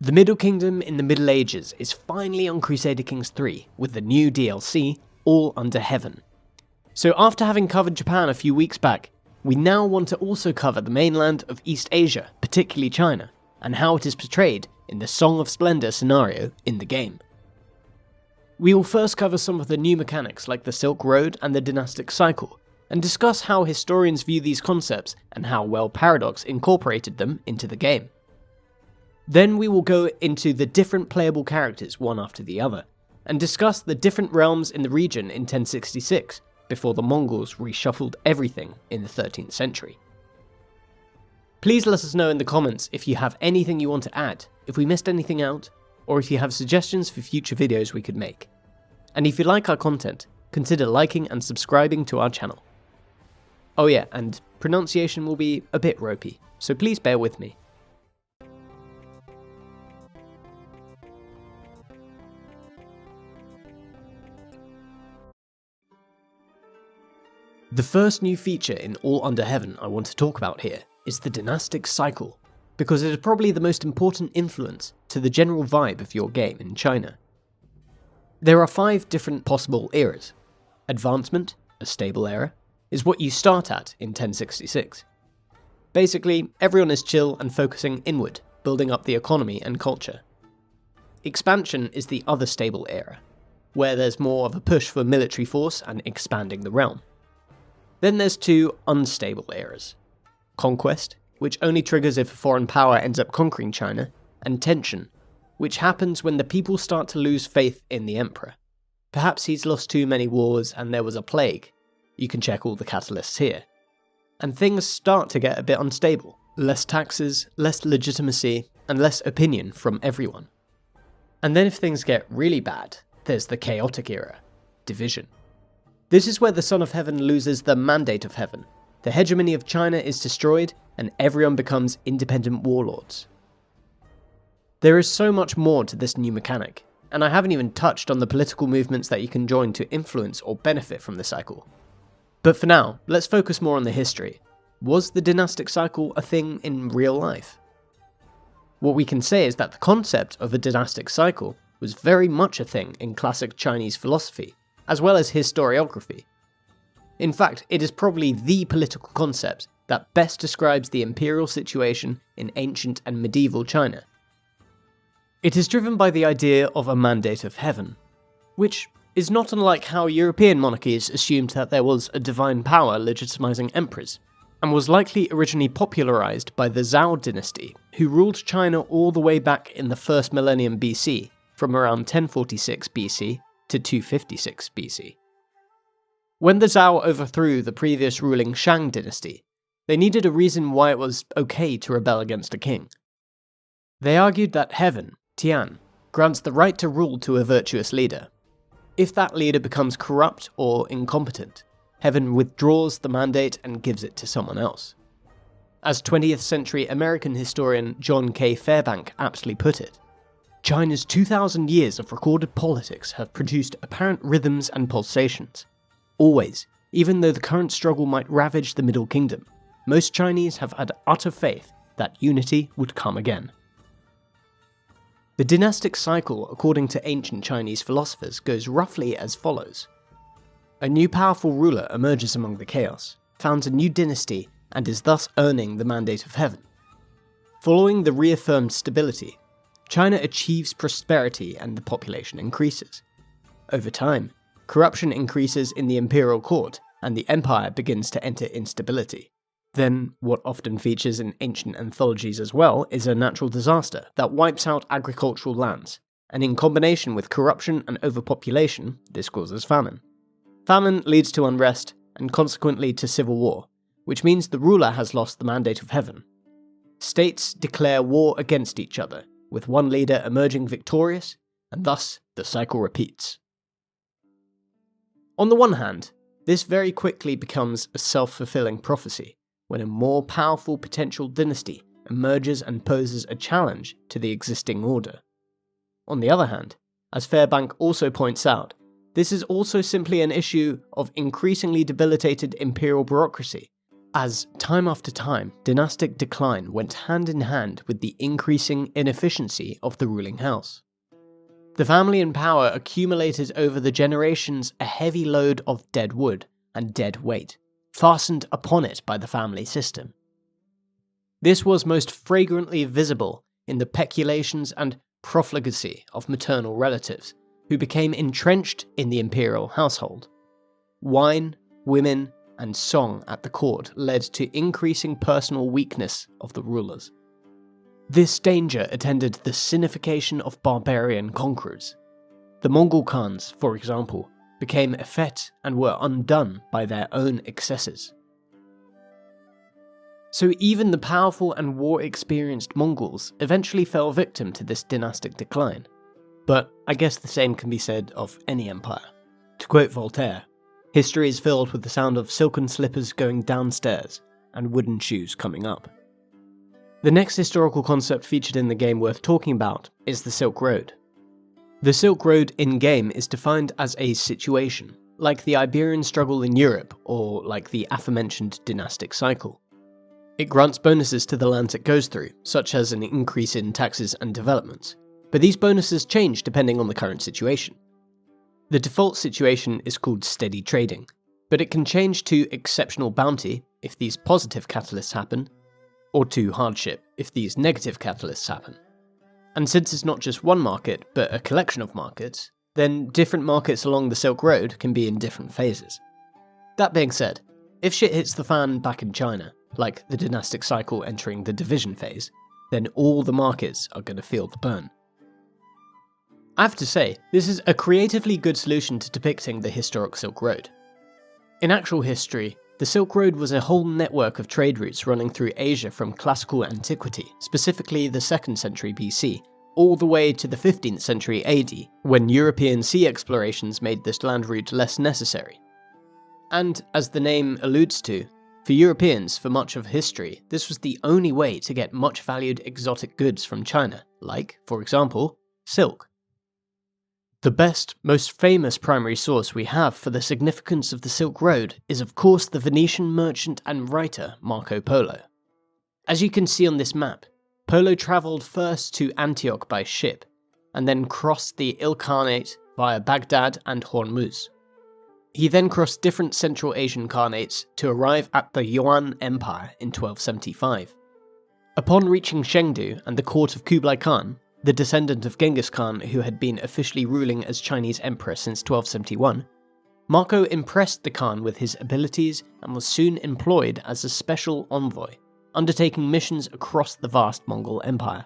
The Middle Kingdom in the Middle Ages is finally on Crusader Kings 3 with the new DLC, All Under Heaven. So after having covered Japan a few weeks back, we now want to also cover the mainland of East Asia, particularly China, and how it is portrayed in the Song of Splendor scenario in the game. We will first cover some of the new mechanics like the Silk Road and the Dynastic Cycle, and discuss how historians view these concepts and how well Paradox incorporated them into the game. Then we will go into the different playable characters one after the other, and discuss the different realms in the region in 1066, before the Mongols reshuffled everything in the 13th century. Please let us know in the comments if you have anything you want to add, if we missed anything out, or if you have suggestions for future videos we could make. And if you like our content, consider liking and subscribing to our channel. Oh yeah, and pronunciation will be a bit ropey, so please bear with me. The first new feature in All Under Heaven I want to talk about here is the Dynastic Cycle, because it is probably the most important influence to the general vibe of your game in China. There are 5 different possible eras. Advancement, a stable era, is what you start at in 1066. Basically, everyone is chill and focusing inward, building up the economy and culture. Expansion is the other stable era, where there's more of a push for military force and expanding the realm. Then there's 2 unstable eras. Conquest, which only triggers if a foreign power ends up conquering China, and Tension, which happens when the people start to lose faith in the emperor. Perhaps he's lost too many wars and there was a plague. You can check all the catalysts here. And things start to get a bit unstable. Less taxes, less legitimacy, and less opinion from everyone. And then if things get really bad, there's the Chaotic era, Division. This is where the Son of Heaven loses the Mandate of Heaven, the hegemony of China is destroyed, and everyone becomes independent warlords. There is so much more to this new mechanic, and I haven't even touched on the political movements that you can join to influence or benefit from the cycle. But for now, let's focus more on the history. Was the Dynastic Cycle a thing in real life? What we can say is that the concept of a dynastic cycle was very much a thing in classic Chinese philosophy, as well as historiography. In fact, it is probably the political concept that best describes the imperial situation in ancient and medieval China. It is driven by the idea of a mandate of heaven, which is not unlike how European monarchies assumed that there was a divine power legitimizing emperors, and was likely originally popularized by the Zhou dynasty, who ruled China all the way back in the first millennium BC, from around 1046 BC to 256 BC. When the Zhou overthrew the previous ruling Shang dynasty, they needed a reason why it was okay to rebel against a king. They argued that heaven, Tian, grants the right to rule to a virtuous leader. If that leader becomes corrupt or incompetent, heaven withdraws the mandate and gives it to someone else. As 20th century American historian John K. Fairbank aptly put it, China's 2,000 years of recorded politics have produced apparent rhythms and pulsations. Always, even though the current struggle might ravage the Middle Kingdom, most Chinese have had utter faith that unity would come again. The dynastic cycle, according to ancient Chinese philosophers, goes roughly as follows. A new powerful ruler emerges among the chaos, founds a new dynasty, and is thus earning the mandate of heaven. Following the reaffirmed stability, China achieves prosperity and the population increases. Over time, corruption increases in the imperial court, and the empire begins to enter instability. Then, what often features in ancient anthologies as well is a natural disaster that wipes out agricultural lands, and in combination with corruption and overpopulation, this causes famine. Famine leads to unrest, and consequently to civil war, which means the ruler has lost the mandate of heaven. States declare war against each other, with one leader emerging victorious, and thus the cycle repeats. On the one hand, this very quickly becomes a self-fulfilling prophecy, when a more powerful potential dynasty emerges and poses a challenge to the existing order. On the other hand, as Fairbank also points out, this is also simply an issue of increasingly debilitated imperial bureaucracy, as time after time, dynastic decline went hand in hand with the increasing inefficiency of the ruling house. The family in power accumulated over the generations a heavy load of dead wood and dead weight, fastened upon it by the family system. This was most flagrantly visible in the peculations and profligacy of maternal relatives, who became entrenched in the imperial household. Wine, women, and song at the court led to increasing personal weakness of the rulers. This danger attended the sinification of barbarian conquerors. The Mongol Khans, for example, became effete and were undone by their own excesses. So even the powerful and war-experienced Mongols eventually fell victim to this dynastic decline. But I guess the same can be said of any empire. To quote Voltaire, history is filled with the sound of silken slippers going downstairs and wooden shoes coming up. The next historical concept featured in the game worth talking about is the Silk Road. The Silk Road in-game is defined as a situation, like the Iberian struggle in Europe or like the aforementioned dynastic cycle. It grants bonuses to the lands it goes through, such as an increase in taxes and developments, but these bonuses change depending on the current situation. The default situation is called steady trading, but it can change to exceptional bounty if these positive catalysts happen, or to hardship if these negative catalysts happen. And since it's not just one market, but a collection of markets, then different markets along the Silk Road can be in different phases. That being said, if shit hits the fan back in China, like the dynastic cycle entering the division phase, then all the markets are going to feel the burn. I have to say, this is a creatively good solution to depicting the historic Silk Road. In actual history, the Silk Road was a whole network of trade routes running through Asia from classical antiquity, specifically the 2nd century BC, all the way to the 15th century AD, when European sea explorations made this land route less necessary. And, as the name alludes to, for Europeans for much of history, this was the only way to get much valued exotic goods from China, like, for example, silk. The best, most famous primary source we have for the significance of the Silk Road is of course the Venetian merchant and writer Marco Polo. As you can see on this map, Polo travelled first to Antioch by ship, and then crossed the Ilkhanate via Baghdad and Hormuz. He then crossed different Central Asian Khanates to arrive at the Yuan Empire in 1275. Upon reaching Chengdu and the court of Kublai Khan, the descendant of Genghis Khan who had been officially ruling as Chinese emperor since 1271, Marco impressed the Khan with his abilities and was soon employed as a special envoy, undertaking missions across the vast Mongol Empire.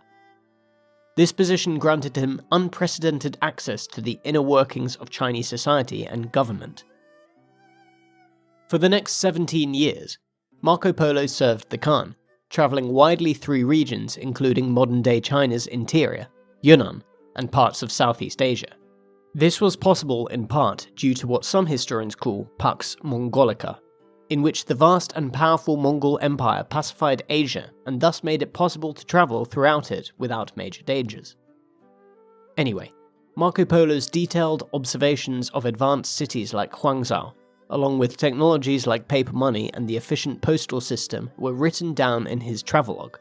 This position granted him unprecedented access to the inner workings of Chinese society and government. For the next 17 years, Marco Polo served the Khan, travelling widely through regions including modern-day China's interior, Yunnan, and parts of Southeast Asia. This was possible in part due to what some historians call Pax Mongolica, in which the vast and powerful Mongol Empire pacified Asia and thus made it possible to travel throughout it without major dangers. Anyway, Marco Polo's detailed observations of advanced cities like Huangzhou, along with technologies like paper money and the efficient postal system, were written down in his travelogue,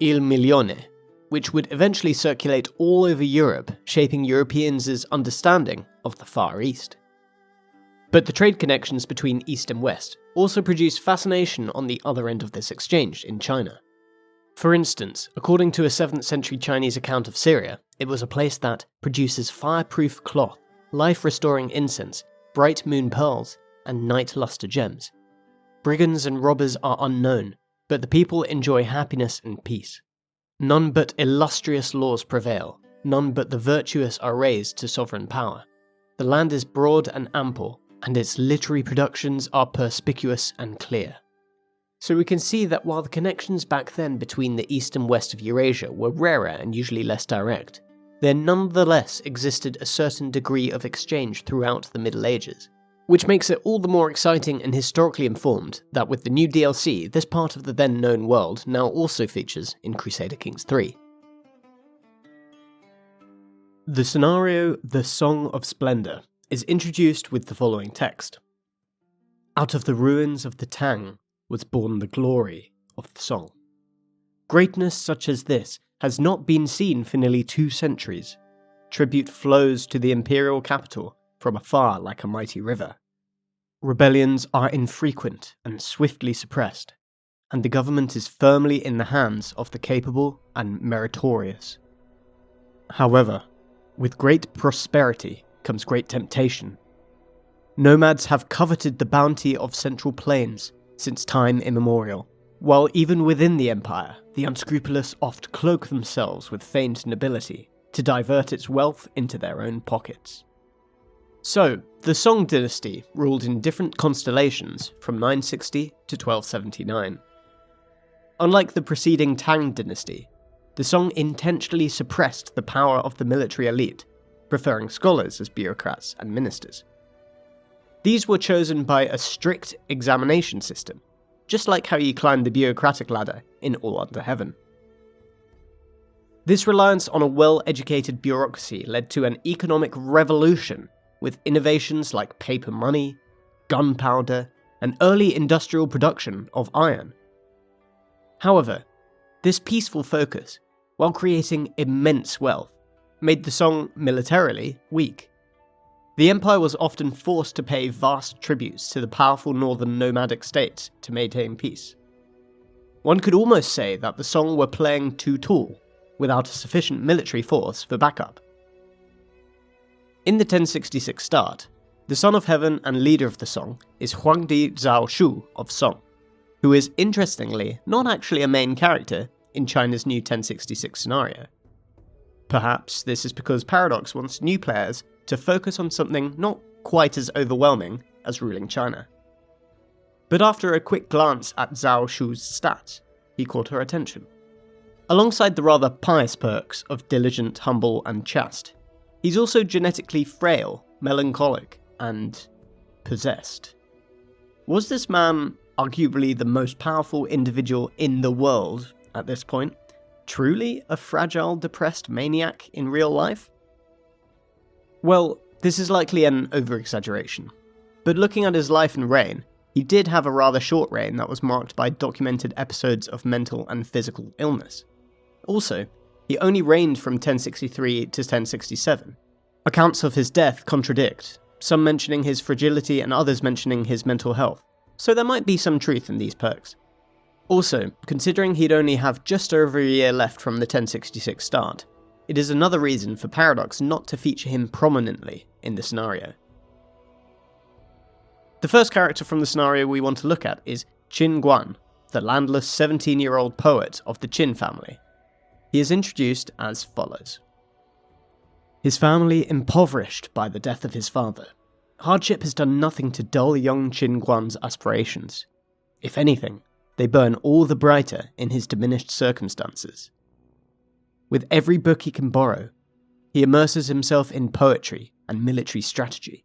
Il Milione, which would eventually circulate all over Europe, shaping Europeans' understanding of the Far East. But the trade connections between East and West also produced fascination on the other end of this exchange in China. For instance, according to a 7th century Chinese account of Syria, it was a place that produces fireproof cloth, life-restoring incense, bright moon pearls, and night luster gems. Brigands and robbers are unknown, but the people enjoy happiness and peace. None but illustrious laws prevail, none but the virtuous are raised to sovereign power. The land is broad and ample, and its literary productions are perspicuous and clear. So we can see that while the connections back then between the east and west of Eurasia were rarer and usually less direct, there nonetheless existed a certain degree of exchange throughout the Middle Ages, which makes it all the more exciting and historically informed that with the new DLC, this part of the then known world now also features in Crusader Kings 3. The scenario, The Song of Splendor, is introduced with the following text. Out of the ruins of the Tang, was born the glory of the song. Greatness such as this has not been seen for nearly 2 centuries. Tribute flows to the imperial capital from afar like a mighty river. Rebellions are infrequent and swiftly suppressed, and the government is firmly in the hands of the capable and meritorious. However, with great prosperity comes great temptation. Nomads have coveted the bounty of central plains since time immemorial, while even within the empire, the unscrupulous oft cloak themselves with feigned nobility to divert its wealth into their own pockets. So, the Song dynasty ruled in different constellations from 960 to 1279. Unlike the preceding Tang dynasty, the Song intentionally suppressed the power of the military elite, preferring scholars as bureaucrats and ministers. These were chosen by a strict examination system, just like how you climb the bureaucratic ladder in All Under Heaven. This reliance on a well-educated bureaucracy led to an economic revolution with innovations like paper money, gunpowder, and early industrial production of iron. However, this peaceful focus, while creating immense wealth, made the Song militarily weak. The empire was often forced to pay vast tributes to the powerful northern nomadic states to maintain peace. One could almost say that the Song were playing too tall, without a sufficient military force for backup. In the 1066 start, the Son of Heaven and leader of the Song is Huangdi Zhao Shu of Song, who is interestingly not actually a main character in China's new 1066 scenario. Perhaps this is because Paradox wants new players to focus on something not quite as overwhelming as ruling China. But after a quick glance at Zhao Shu's stats, he caught her attention. Alongside the rather pious perks of diligent, humble, and chaste, he's also genetically frail, melancholic, and possessed. Was this man, arguably the most powerful individual in the world at this point, truly a fragile, depressed maniac in real life? Well, this is likely an over-exaggeration, but looking at his life and reign, he did have a rather short reign that was marked by documented episodes of mental and physical illness. Also, he only reigned from 1063 to 1067. Accounts of his death contradict, some mentioning his fragility and others mentioning his mental health, so there might be some truth in these perks. Also, considering he'd only have just over a year left from the 1066 start, it is another reason for Paradox not to feature him prominently in the scenario. The first character from the scenario we want to look at is Qin Guan, the landless 17-year-old poet of the Qin family. He is introduced as follows. His family impoverished by the death of his father. Hardship has done nothing to dull young Qin Guan's aspirations. If anything, they burn all the brighter in his diminished circumstances. With every book he can borrow, he immerses himself in poetry and military strategy,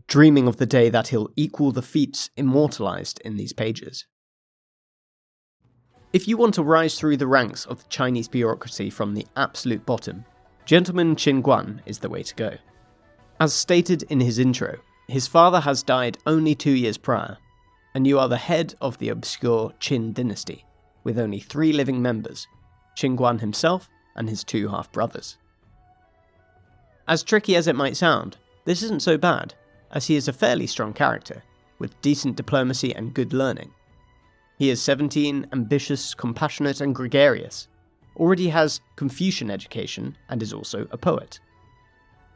dreaming of the day that he'll equal the feats immortalized in these pages. If you want to rise through the ranks of the Chinese bureaucracy from the absolute bottom, Gentleman Qin Guan is the way to go. As stated in his intro, his father has died only 2 years prior, and you are the head of the obscure Qin dynasty, with only 3 living members, Qin Guan himself and his 2 half-brothers. As tricky as it might sound, this isn't so bad, as he is a fairly strong character, with decent diplomacy and good learning. He is 17, ambitious, compassionate, and gregarious, already has Confucian education, and is also a poet.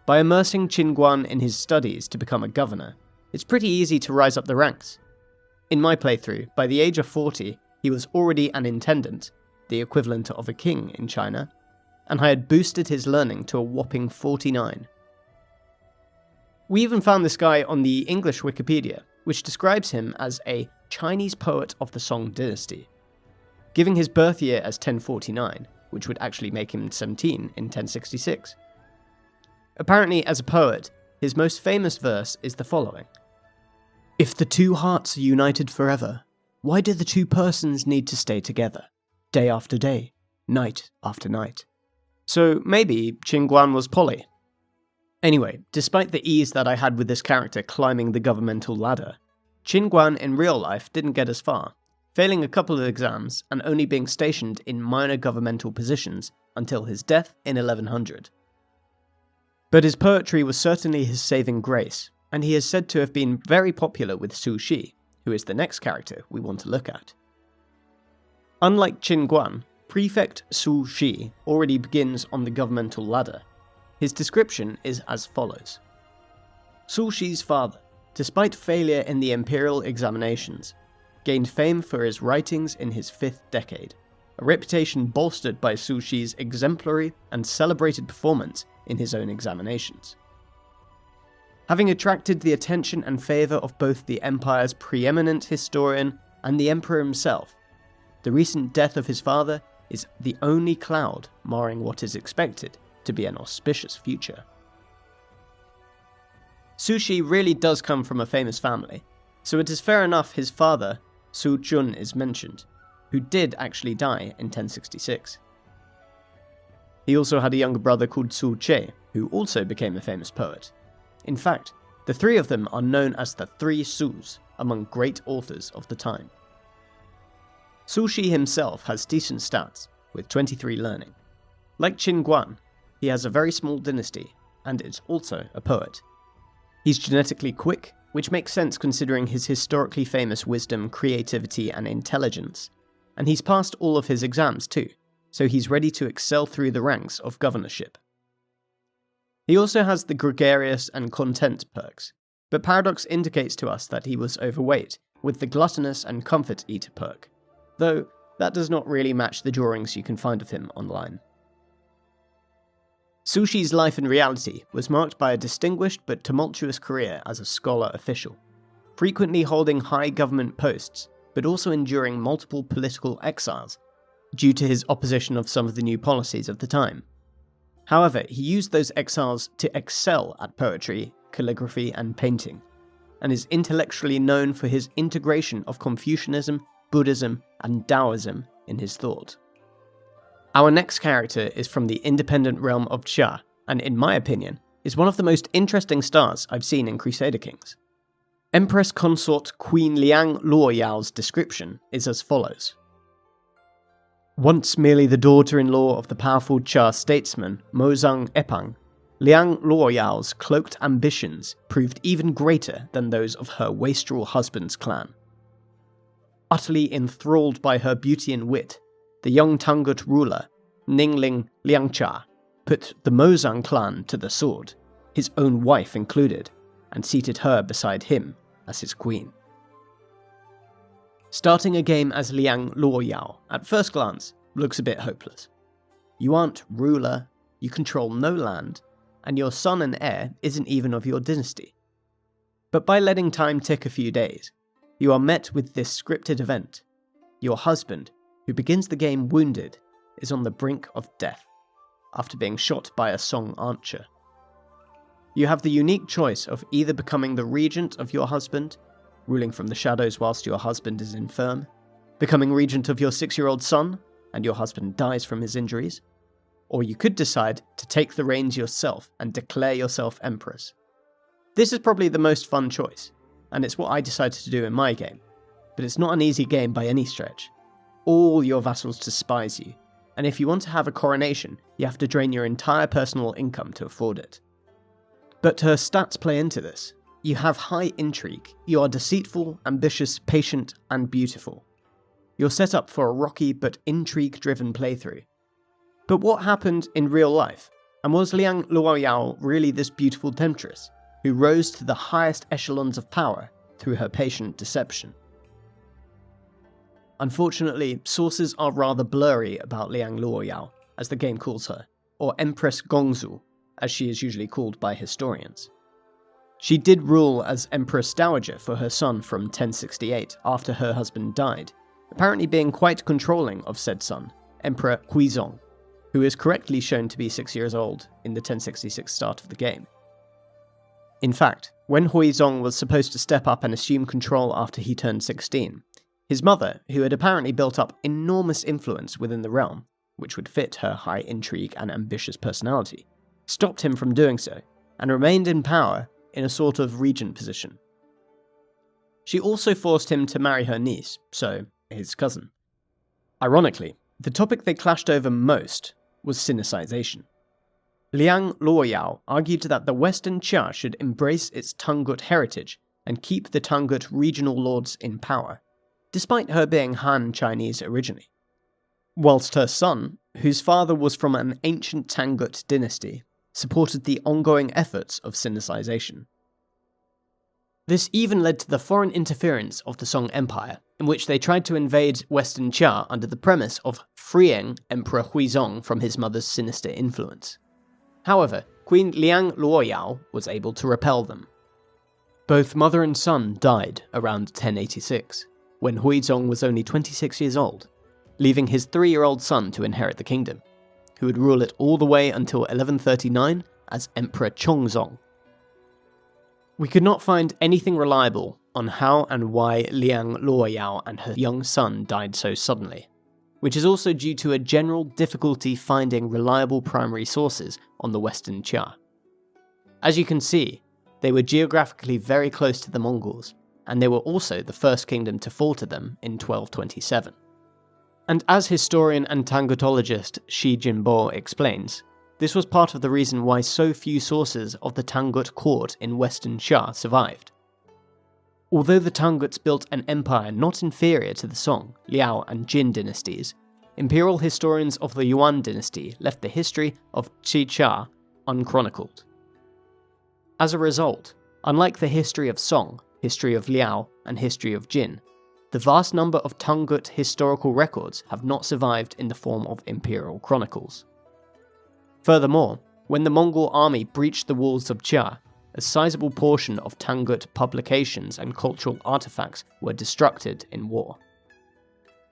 By immersing Qin Guan in his studies to become a governor, it's pretty easy to rise up the ranks. In my playthrough, by the age of 40, he was already an intendant, the equivalent of a king in China, and I had boosted his learning to a whopping 49. We even found this guy on the English Wikipedia, which describes him as a Chinese poet of the Song dynasty, giving his birth year as 1049, which would actually make him 17 in 1066. Apparently, as a poet, his most famous verse is the following. If the 2 hearts are united forever, why do the 2 persons need to stay together, day after day, night after night? So maybe Qin Guan was poly. Anyway, despite the ease that I had with this character climbing the governmental ladder, Qin Guan in real life didn't get as far, failing a couple of exams and only being stationed in minor governmental positions until his death in 1100. But his poetry was certainly his saving grace, and he is said to have been very popular with Su Shi, who is the next character we want to look at. Unlike Qin Guan, Prefect Su Shi already begins on the governmental ladder. His description is as follows. Su Shi's father, despite failure in the imperial examinations, gained fame for his writings in his 5th decade, a reputation bolstered by Su Shi's exemplary and celebrated performance in his own examinations. Having attracted the attention and favour of both the empire's preeminent historian and the emperor himself, the recent death of his father is the only cloud marring what is expected to be an auspicious future. Su Shi really does come from a famous family, so it is fair enough his father, Su Jun, is mentioned, who did actually die in 1066. He also had a younger brother called Su Che, who also became a famous poet. In fact, the three of them are known as the Three Sus among great authors of the time. Su Shi himself has decent stats, with 23 learning. Like Qin Guan, he has a very small dynasty, and is also a poet. He's genetically quick, which makes sense considering his historically famous wisdom, creativity, and intelligence, and he's passed all of his exams too, so he's ready to excel through the ranks of governorship. He also has the gregarious and content perks, but Paradox indicates to us that he was overweight, with the gluttonous and comfort eater perk, though that does not really match the drawings you can find of him online. Su Shi's life in reality was marked by a distinguished but tumultuous career as a scholar official, frequently holding high government posts, but also enduring multiple political exiles, due to his opposition of some of the new policies of the time. However, he used those exiles to excel at poetry, calligraphy, and painting, and is intellectually known for his integration of Confucianism, Buddhism, and Taoism in his thought. Our next character is from the independent realm of Xia, and in my opinion, is one of the most interesting stars I've seen in Crusader Kings. Empress Consort Queen Liang Luo Yao's description is as follows. Once merely the daughter-in-law of the powerful Xia statesman Mozang Epang, Liang Luo Yao's cloaked ambitions proved even greater than those of her wastrel husband's clan. Utterly enthralled by her beauty and wit, the young Tangut ruler, Ningling Liangcha, put the Mozang clan to the sword, his own wife included, and seated her beside him as his queen. Starting a game as Liang Luo Yao, at first glance, looks a bit hopeless. You aren't ruler, you control no land, and your son and heir isn't even of your dynasty. But by letting time tick a few days, you are met with this scripted event. Your husband, who begins the game wounded, is on the brink of death, after being shot by a Song archer. You have the unique choice of either becoming the regent of your husband, ruling from the shadows whilst your husband is infirm, becoming regent of your 6-year-old son, and your husband dies from his injuries, or you could decide to take the reins yourself and declare yourself empress. This is probably the most fun choice, and it's what I decided to do in my game, but it's not an easy game by any stretch. All your vassals despise you, and if you want to have a coronation, you have to drain your entire personal income to afford it. But her stats play into this. You have high intrigue, you are deceitful, ambitious, patient, and beautiful. You're set up for a rocky but intrigue-driven playthrough. But what happened in real life? And was Liang Luo Yao really this beautiful temptress, who rose to the highest echelons of power through her patient deception? Unfortunately, sources are rather blurry about Liang Luo Yao, as the game calls her, or Empress Gongzu, as she is usually called by historians. She did rule as Empress Dowager for her son from 1068 after her husband died, apparently being quite controlling of said son, Emperor Huizong, who is correctly shown to be 6 years old in the 1066 start of the game. In fact, when Huizong was supposed to step up and assume control after he turned 16, his mother, who had apparently built up enormous influence within the realm, which would fit her high intrigue and ambitious personality, stopped him from doing so, and remained in power in a sort of regent position. She also forced him to marry her niece, so his cousin. Ironically, the topic they clashed over most was Sinicization. Liang Luo Yao argued that the Western Xia should embrace its Tangut heritage and keep the Tangut regional lords in power, despite her being Han Chinese originally. Whilst her son, whose father was from an ancient Tangut dynasty, supported the ongoing efforts of Sinicization. This even led to the foreign interference of the Song Empire, in which they tried to invade Western Xia under the premise of freeing Emperor Huizong from his mother's sinister influence. However, Queen Liang Luo Yao was able to repel them. Both mother and son died around 1086, when Huizong was only 26 years old, leaving his 3-year-old son to inherit the kingdom, who would rule it all the way until 1139 as Emperor Chongzong. We could not find anything reliable on how and why Liang Luo Yao and her young son died so suddenly, which is also due to a general difficulty finding reliable primary sources on the Western Xia. As you can see, they were geographically very close to the Mongols, and they were also the first kingdom to fall to them in 1227. And as historian and Tangutologist Shi Jinbo explains, this was part of the reason why so few sources of the Tangut court in Western Xia survived. Although the Tanguts built an empire not inferior to the Song, Liao and Jin dynasties, imperial historians of the Yuan dynasty left the history of Xia unchronicled. As a result, unlike the history of Song, history of Liao, and history of Jin, the vast number of Tangut historical records have not survived in the form of imperial chronicles. Furthermore, when the Mongol army breached the walls of Xia, a sizable portion of Tangut publications and cultural artifacts were destructed in war.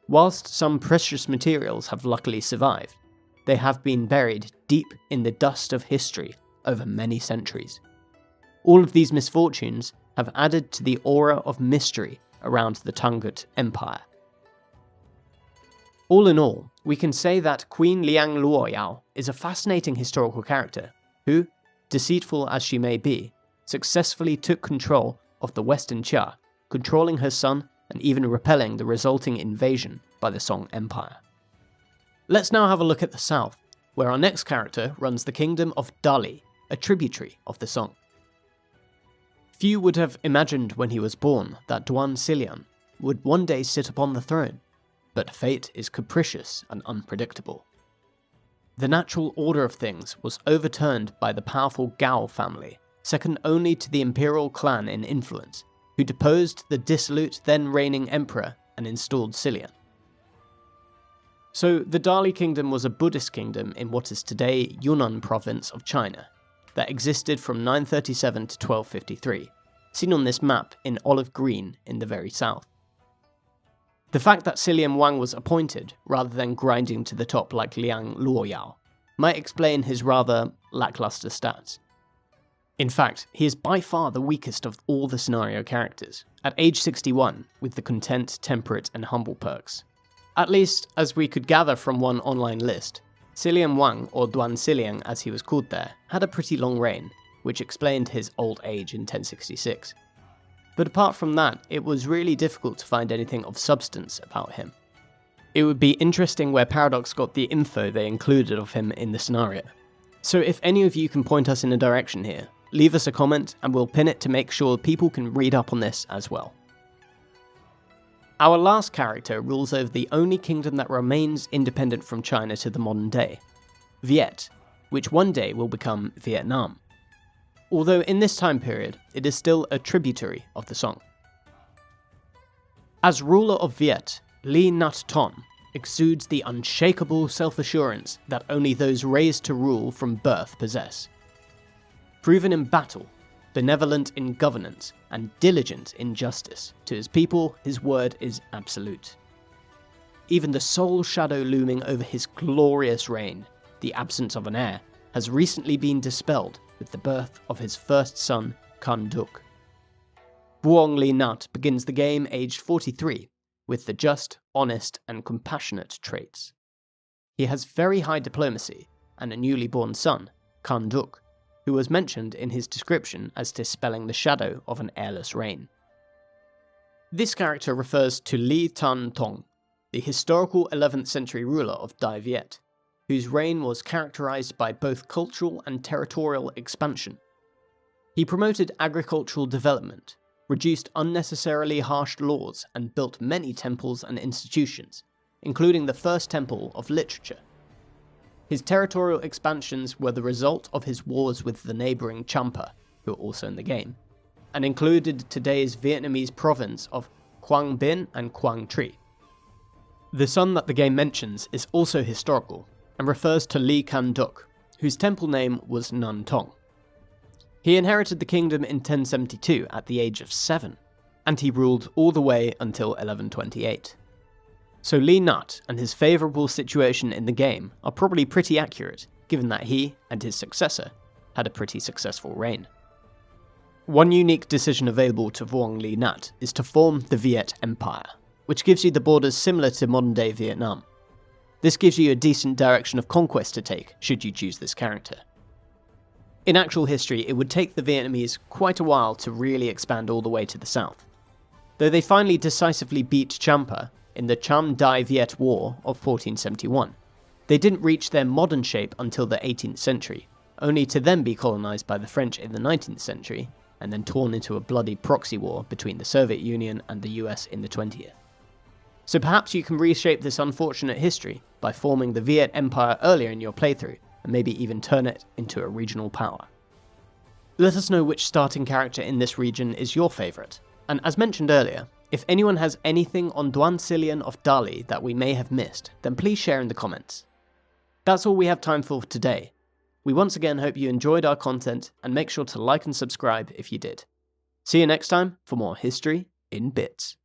Whilst some precious materials have luckily survived, they have been buried deep in the dust of history over many centuries. All of these misfortunes have added to the aura of mystery around the Tangut Empire. All in all, we can say that Queen Liang Luo Yao is a fascinating historical character who, deceitful as she may be, successfully took control of the Western Xia, controlling her son and even repelling the resulting invasion by the Song Empire. Let's now have a look at the south, where our next character runs the kingdom of Dali, a tributary of the Song. Few would have imagined when he was born that Duan Xiliang would one day sit upon the throne, but fate is capricious and unpredictable. The natural order of things was overturned by the powerful Gao family, second only to the imperial clan in influence, who deposed the dissolute then reigning emperor and installed Xiliang. So the Dali kingdom was a Buddhist kingdom in what is today Yunnan province of China, that existed from 937 to 1253, seen on this map in olive green in the very south. The fact that Xiliang Wang was appointed, rather than grinding to the top like Liang Luo Yao, might explain his rather lackluster stats. In fact, he is by far the weakest of all the scenario characters, at age 61, with the content, temperate, and humble perks. At least, as we could gather from one online list, Xiliang Wang, or Duan Xiliang as he was called there, had a pretty long reign, which explained his old age in 1066. But apart from that, it was really difficult to find anything of substance about him. It would be interesting where Paradox got the info they included of him in the scenario. So if any of you can point us in a direction here, leave us a comment and we'll pin it to make sure people can read up on this as well. Our last character rules over the only kingdom that remains independent from China to the modern day, Viet, which one day will become Vietnam. Although in this time period, it is still a tributary of the Song. As ruler of Viet, Li Nat Ton exudes the unshakable self-assurance that only those raised to rule from birth possess. Proven in battle, benevolent in governance, and diligent in justice, to his people his word is absolute. Even the sole shadow looming over his glorious reign, the absence of an heir, has recently been dispelled with the birth of his first son, Kan Duk. Vuong Li Nat begins the game aged 43, with the just, honest, and compassionate traits. He has very high diplomacy, and a newly born son, Kan Duk, who was mentioned in his description as dispelling the shadow of an heirless reign. This character refers to Li Tan Tong, the historical 11th century ruler of Dai Viet, whose reign was characterized by both cultural and territorial expansion. He promoted agricultural development, reduced unnecessarily harsh laws, and built many temples and institutions, including the first temple of literature. His territorial expansions were the result of his wars with the neighbouring Champa, who are also in the game, and included today's Vietnamese province of Quang Binh and Quang Tri. The son that the game mentions is also historical, and refers to Li Can Duc, whose temple name was Nun Tong. He inherited the kingdom in 1072 at the age of 7, and he ruled all the way until 1128. So Li Nut and his favourable situation in the game are probably pretty accurate, given that he, and his successor, had a pretty successful reign. One unique decision available to Vuong Li Nat is to form the Viet Empire, which gives you the borders similar to modern-day Vietnam. This gives you a decent direction of conquest to take, should you choose this character. In actual history, it would take the Vietnamese quite a while to really expand all the way to the south. Though they finally decisively beat Champa in the Cham Dai Viet War of 1471, they didn't reach their modern shape until the 18th century, only to then be colonised by the French in the 19th century, and then torn into a bloody proxy war between the Soviet Union and the US in the 20th. So perhaps you can reshape this unfortunate history by forming the Viet Empire earlier in your playthrough, and maybe even turn it into a regional power. Let us know which starting character in this region is your favourite, and as mentioned earlier, if anyone has anything on Duan Silian of Dali that we may have missed, then please share in the comments. That's all we have time for today. We once again hope you enjoyed our content, and make sure to like and subscribe if you did. See you next time for more History in Bits.